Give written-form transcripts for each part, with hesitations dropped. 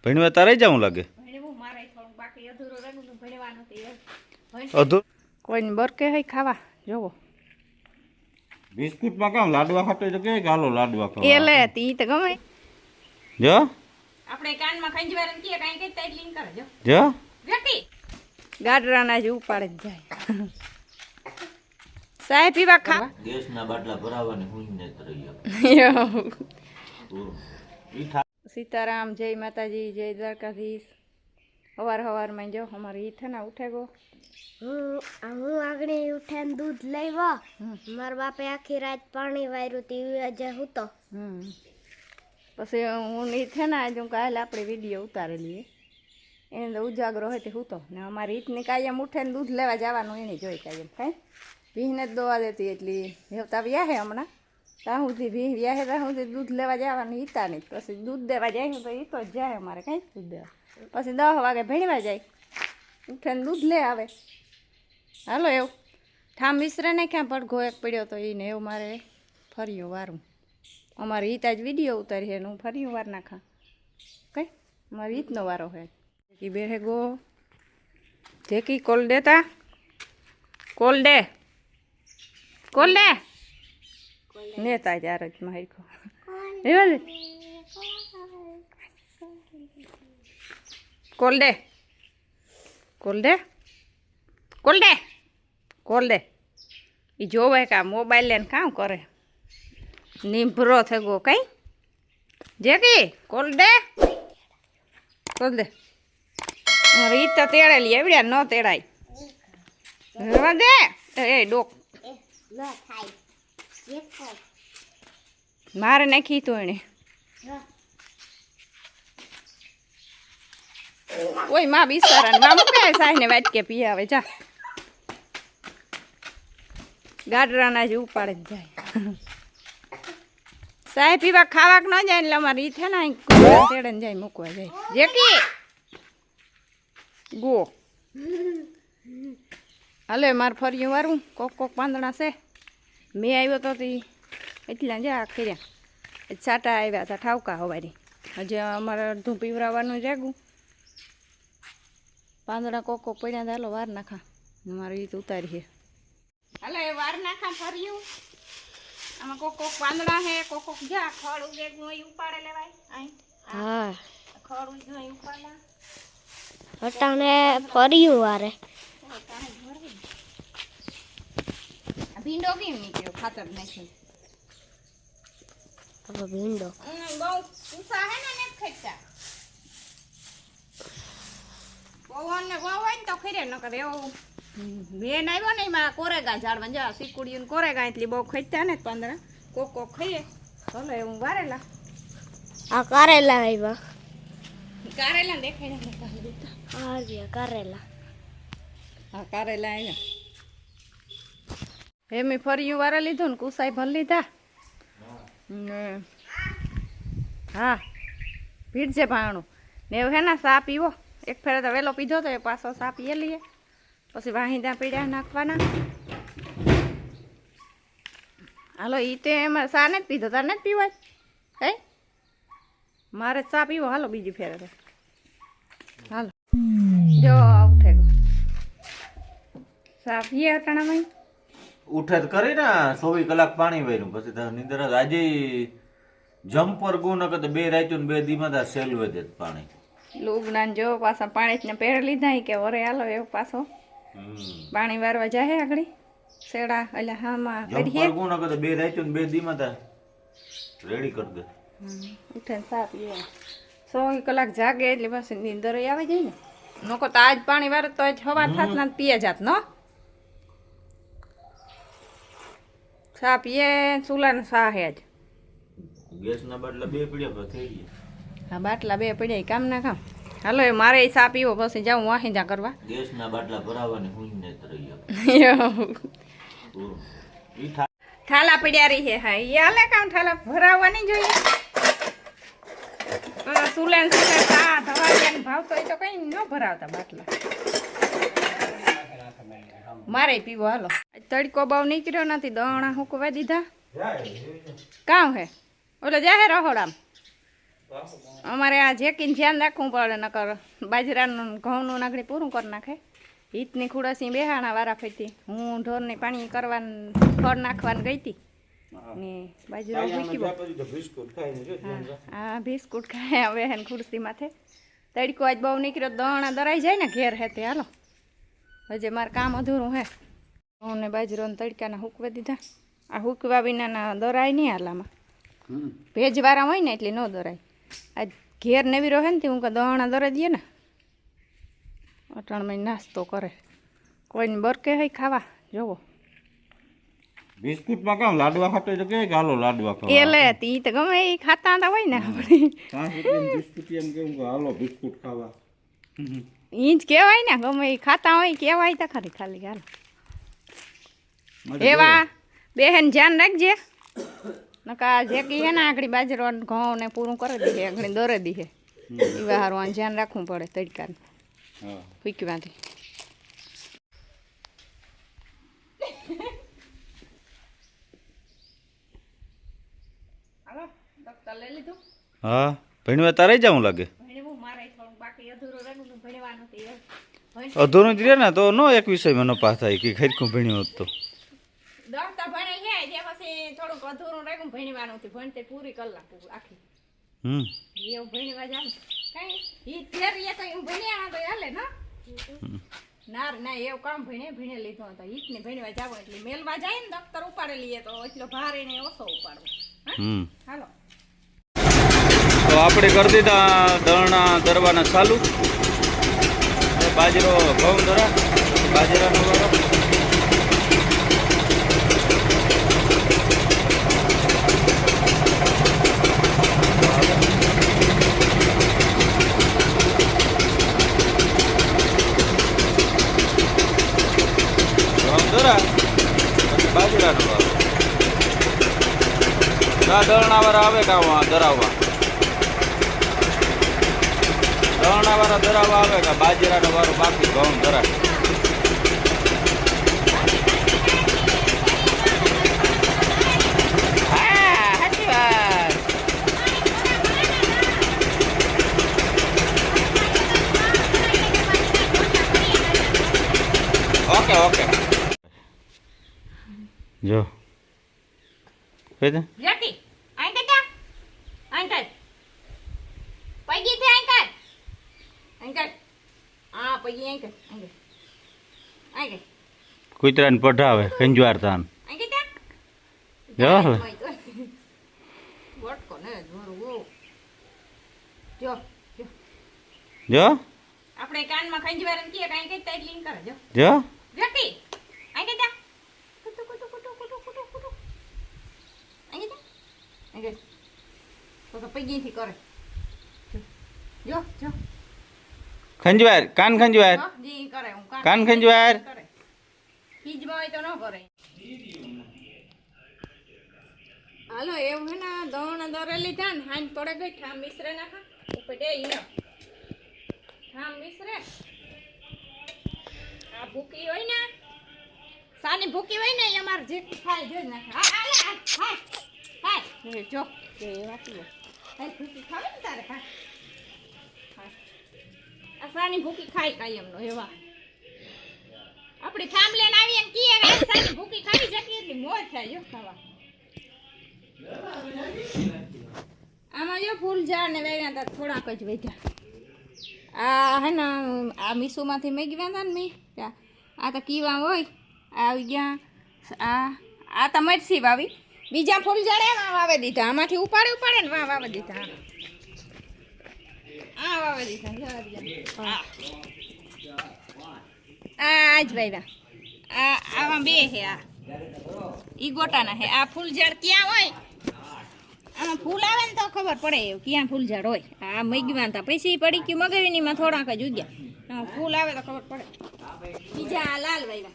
ભણવા તારે જવું લાગે ભણવું મારે થોડું બાકી અધૂરું રહ્યું તો ભણવાનું અધૂર કોઈને બરકે હઈ ખાવા જોવો બિસ્કુટ માં કામ લાડવા ખાતો તો કે ગાલો લાડવા ખાવા એ લે તી તો ગમે જો આપણે કાનમાં ખંજવાર કે કાઈ કઈ તાઈ લિંક કરે જો બેટી ગાડરાના જ ઉપાડે જ જાય સાહેબ પીવા ખા ગેસના બાટલા ભરાવાની હું ને તરૈયો સીતારામ જય માતાજી જય દ્વારકાધીશ હવાર હવારમાં જો અમારે ઈ થે ને ઉઠે ગો હું આગળ ઉઠીને દૂધ લાવ્યો મારા બાપે આખી રાત પાણી વાર્યું ટીવી આજે હતો પછી હું ઈ થે ને આજે કાલે આપણે વિડીયો ઉતારેલી એને તો ઉજાગરો હોય તે હૂતો ને અમારી ઈતની કાયમ ઉઠે ને દૂધ લેવા જવાનું એને જોઈ કાયમ કાંઈ ભીને જ દોવા દેતી એટલી હેવતા વ્યાહે હમણાં ત્યાં સુધી ભી વ્યાહે ત્યાં સુધી દૂધ લેવા જવાનું ઈતા નહીં પછી દૂધ દેવા જાય તો ઈ તો જ જાય અમારે કાંઈ દૂધ દેવા પછી 10 વાગે ભેણવા જાય ઉઠે ને દૂધ લે આવે હાલો એવું ઠામ વિસરે ને ક્યાં પડઘો એક પડ્યો તો એને એવું મારે ફર્યું વારું અમારે ઈતા જ વિડીયો ઉતારી છે હું ફર્યું વાર નાખા કઈ અમારે ઈતનો વારો હોય કે બેહે ગો જેકી કોલ દેતા કોલ દે નેતા જ જ મારી કો કોલ દે એ જોવે કે આ મોબાઈલ લઈને કામ કરે નીભરો થઈ ગયો કઈ જેકી કોલ દે ઈ તો તેડેલી એવડ્યા ન તેડાય રવા દે એ ડોક મારે નાખી તો એને ઓય માં બિસારા માં મૂકે સાહીને વાટકે પી આવે જા ગાડરાના જ ઉપાડે જ જાય સાહેબ પીવા ખાવા ન જાય એટલે અમારે ઈ છે ને તેડે ને જાય મૂકવા જાય જેકી ગો હાલે મારે ફર્યું વારું કોક પાંદડા છે મેં આવ્યો તો એટલા જા કર્યા છાટા આવ્યા હતા ઠાવકા હવારી હજી અમારે અડધું પીવરાવાનું જાગું પાંદડા કોક પડ્યા હતા હાલો વાર નાખા મારે ઈ તો ઉતારી છે હાલો એ વાર નાખા ફર્યું આમાં કોક પાંદડા હે કોક જા ખડ ઉગેગું અહીં ઉપાડે લેવાય અહીં હા ખડ ઉગ્યું અહીં ઉપાડલા અટાણે ફર્યું વારે ભીંડો કેમ નીકળ્યો ખાતર નાખ્યું હવે ભીંડો બહુ ઉષા હે ને ખેંચતા પવન ને બહુ હોય ને તો ખીરે ન કરે એવું વેન આવ્યો ને એમાં કોરેગા ઝાડમાં જા સિકુડીયું કોરેગા એટલી બહુ ખેંચતા ને પાંદડા કોક ખાઈએ ભલે એવું વારેલા આ કારેલા આવ્યા કારેલા દેખાડ્યા આવ્યા કારેલા હા કારેલા આવ્યા હે મેં ફર્યું વારે લીધું ને કુસાઈ ભર લીધા હા ભીડ છે ભાણું ને એવું હે ને સા પીવો એક ફેરે તો વહેલો પીધો તો એ પાછો સા પીએ લઈએ પછી વાહિંદા પીડ્યા નાખવાના હાલો એ તો એમાં સા ને જ પીધો તારે ને જ પીવાય હે મારે સા પીવો હાલો બીજી ફેરે તો હાલો જો ઉઠે ગયો સા પીએ અટાણામાં ઉઠે તો કરી ને 24 કલાક પાણી વાર્યું પછી નીંદર આજે જમ્પર ગુ ન કે બે રાખ્યું ને બે દીમાં સેલવે દે પાણી લુગડા જો પાછા પાણી ને પહેર લીધા કે વરે હાલો એવો પાછો પાણી વારવા જાય આગળ શેડા એટલે હામાં જમ્પર ગુ ન કે બે રાખ્યું ને બે દીમાં રેડી કરી દે ઉઠે ને સા પીવા 100 કલાક જાગે એટલે પાછી નીંદર આવી જાય ને નકો તો આજ પાણી વારે તો આજ હવા થાત ના પીએ જાત નો સા પીએ ચૂલા ને સા હે આજ ગેસના બાટલા બે પડ્યા થઈ ગયા હા બાટલા બે પડ્યા કામ ના કામ હાલો એ મારે સા પીવો પછી જાઉં વાહિંદા કરવા ગેસના બાટલા ભરાવાની હું ને તરૈયો થાલા પડ્યા રહી છે હા એ હાલે કામ થાલા ભરાવવાની જોઈએ સુલેન સુલે સા ધવા ભાવ તો એ તો કઈ ન ભરાવતા બાટલા મારે પીવો હાલો તડકો બહુ નીકળ્યો નથી દણા હુકવા દીધા કામ હે ઓલો જાહે રહોડામ અમારે આ જેકીને ધ્યાન રાખવું પડે, નકર બાજરાનું ઘઉંનું નાખડી પૂરું કરી નાખે. ઈટની ખુડાસી બેહાણા વારા ફરતી હું ઢોરને પાણી કરવાનું ખડ નાખવાનું ગઈ હતી ને બાજરો મૂકી હા બિસ્કુટ ખાય હવે હે ખુરશી માથે. તડકો આજ બહુ નીકળ્યો, દણા દરાઈ જાય ને ઘેર હે તે. હાલો હજે મારે કામ અધૂરું હે. ઘઉં ને બાજરો ને તડકાના હૂકવા દીધા. આ હૂકવા વિનાના દરાય નહીં હાલામાં, ભેજવાળા હોય ને એટલે ન દરાય. આ ઘેર નવી રહે ને હું દણા દરાઈ દઈએ ને અટાણમાં નાસ્તો કરે. કોઈને બરકે હોય ખાવા જોવો. બિસ્કુટમાં કામ લાડવા ખાતો તો કે હાલો લાડવા ખાવા. એ લે તી તો ગમે એ ખાતા હતા હોય ને આપણે. બિસ્કુટ એમ કેવું કે હાલો બિસ્કુટ ખાવા. ઈ જ કહેવાય ને, ગમે એ ખાતા હોય કહેવાય તો ખરી ખાલી હાલો. એવા બેહેન ધ્યાન રાખજે, નકા જેકી હે ને આગળ બાજરો ઘઉં ને પૂરું કરી દે આગળ દોરે દીધે એવા હારું ધ્યાન રાખવું પડે તડકાનું ફૂકવાથી. હા ભણવા તારે જવું લાગે. અધૂરું જ રહે ને તો નો એક વિષયમાં ન પાસ થાય કે ખરીખું ભણ્યું હોત તો. દોસ્તા ભણે છે ત્યાં પછી થોડુંક અધૂરું રાખ્યું ભણવાનું હતું. ભણતે પૂરી કલાક આખી એવું ભણવા જાવ કઈ ઈ તેરીએ તો એમ ભણ્યા તો હાલે ને. ના ના એવું કામ ભણે લીધો હતો. ઈટ ને ભણવા જાવ એટલે મેલવા જાય ને દફતર ઉપાડે લઈએ તો એટલો ભારે ને ઓછો ઉપાડવો. હાલો તો આપણે કરી દીધા દળના દરવાના ચાલુ. બાજરો ઘઉં દરા બાજરાનો વાળો. ઘઉં દરા બાજરાનો વાળો. દળના વાળા આવે કામ દરાવવા. દળના વાળા દરાવા આવે કે બાજરાનો વાળો બાકી ઘઉં દરા. હા સાચી વાત. ઓકે ઓકે જો જેકી આઈ કેતા આઈ પૈગી થે આઈ અંકલ આ પૈગી અંકલ અંકલ કૂતરાને પઢાવે કંજવાર તાન અંકલ તા જો વોટ કોને જોરો જો જો આપણે કાનમાં કંજવાર ને કે કાઈ કઈતા એટલે કરે જો જો જેકી અંકલ તા કુટુ કુટુ કુટુ કુટુ કુટુ કુટુ અંકલ તા અંકલ તો પૈગી થી કરે જો જો ખંજવાર કાન ખંજવાર જી કરે હું કાન ખંજવાર ખીજમાં હોય તો ન કરે. હાલો એવું હે ને દવણ દરે લીધા ને હાન પડે ગઈ ઠામ મિશ્રે નાખા ઉપર દે ઈનો ઠામ મિશ્રે. આ ભૂકી હોય ને સાની ભૂકી હોય ને એ અમાર જે ખાય જો નાખા. હા જો એ વાતી હાલ ભૂકી ખાવે ને તારે. હા સાની ભૂકી ખાઈ કાયમનો એવા આપણે ઠામ લઈને આવીએ ને કીએ કે સાની ભૂકી ખાઈ જતી એટલી મોજ થાય જો ખાવા. આમાં જો ફૂલ ઝાડ ને વેવ્યા હતા થોડાક જ વધ્યા. આ હે ને આ મીસુમાંથી મેગવ્યા હતા ને મેં આ તો કીવા હોય આવી ગયા. આ તો મરસી વાવી બીજા ફૂલ ઝાડ એમાં વાવી દીધા. આમાંથી ઉપાડે ને વાવી દીધા. આ વાવી દીધા આજ ભાઈ આમાં બે છે. આ ઈ ગોટાના છે. આ ફૂલ ઝાડ ક્યાં હોય આમાં ફૂલ આવે ને તો ખબર પડે ક્યાં ફૂલ ઝાડ હોય. આ મગવાન તા પછી પડી ગયું મગાવીની માં થોડાક જ ઉગ્યા. ફૂલ આવે તો ખબર પડે. બીજા આ લાલ ભાઈ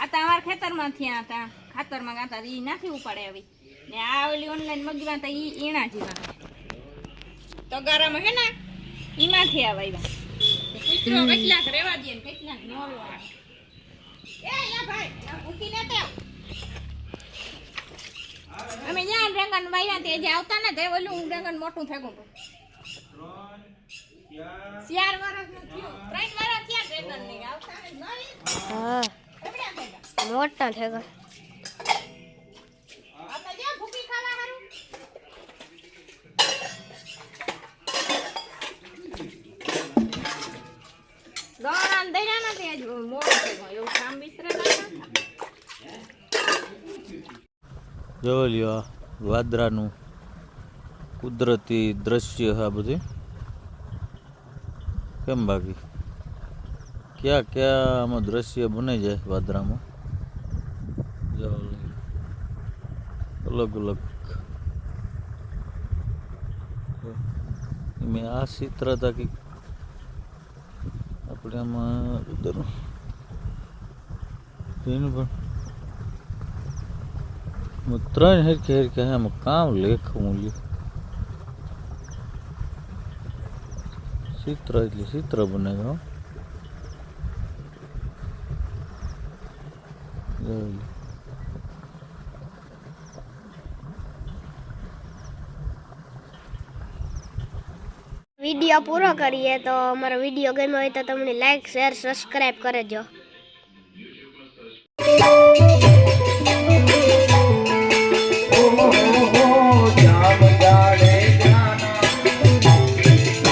આ તો અમારા ખેતરમાં થયા હતા ખાતરમાં ગાતા ઈ નાખી ઉપાડે આવી ને. આ ઓલી ઓનલાઈન મગવાન તા ઈ એના જેવા તગારામાં હે ને ઈમાંથી આવ્યા. કેટલાક રેવા દે ને કેટલાક ન રેવા. એ યા ભાઈ આ ભૂકી ને તે અમે જ્યાં ડ્રેગન વાયા તે જે આવતા ને તે ઓલું ડ્રેગન મોટું થયું 4 વર્ષ નું થયું 3 વર્ષ થયા ડ્રેગન ને આવતા ને નહીં હા એવડા થયા મોટા થઈ ગયા આ તો જ્યાં ભૂકી ખાવા હારું દોણાન દઈરા ના તે આજ મોડ થયો એવું કામ વિસરે ના જો લ્યો વાદરાનું કુદરતી દ્રશ્ય આ બધું કેમ બાકી ક્યાં ક્યાં આમાં દ્રશ્ય બને જાય વાદરામાં જો અલગ અલગ મેં આ ચિત્ર હતા કે આપણે આમાં ઉધર એનું પણ 3 હેરકે આમાં કામ લેખવું લ્યો ચિત્ર એટલે ચિત્ર બને હો વિડીયો પૂરો કરીએ તો અમારો વિડીયો ગમ્યો હોય તો તમને લાઈક શેર સબસ્ક્રાઇબ કરજો